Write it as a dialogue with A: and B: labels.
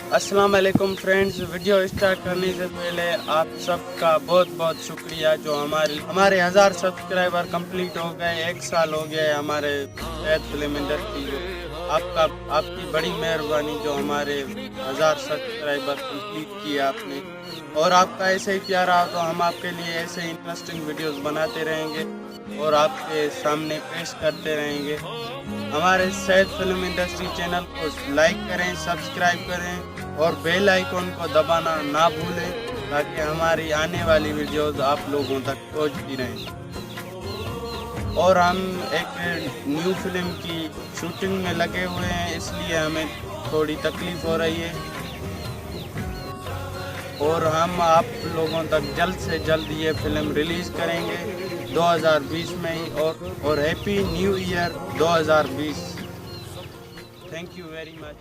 A: अस्सलाम वालेकुम friends. Video start करने से पहले आप सबका बहुत बहुत शुक्रिया जो हमारे 1000 सब्सक्राइबर कंप्लीट हो गए। 1 साल हो गया है हमारे सैयद फिल्म इंडस्ट्री को। आपकी बड़ी मेहरबानी जो हमारे 1000 सब्सक्राइबर कंप्लीट किए आपने, और आपका ऐसे ही प्यार रहा तो हम आपके लिए ऐसे इंटरेस्टिंग वीडियोस बनाते रहेंगे और आपके सामने पेश करते रहेंगे। हमारे सैयद फिल्म इंडस्ट्री चैनल को लाइक करें, सब्सक्राइब करें और बेल आइकन को दबाना ना भूलें ताकि हमारी आने वाली वीडियोस आप लोगों तक पहुंचती रहें। और हम एक न्यू फिल्म की शूटिंग में लगे हुए हैं, इसलिए हमें थोड़ी तकलीफ़ हो रही है और हम आप लोगों तक जल्द से जल्द ये फिल्म रिलीज़ करेंगे 2020 में ही। और happy new year 2020। Thank you very much.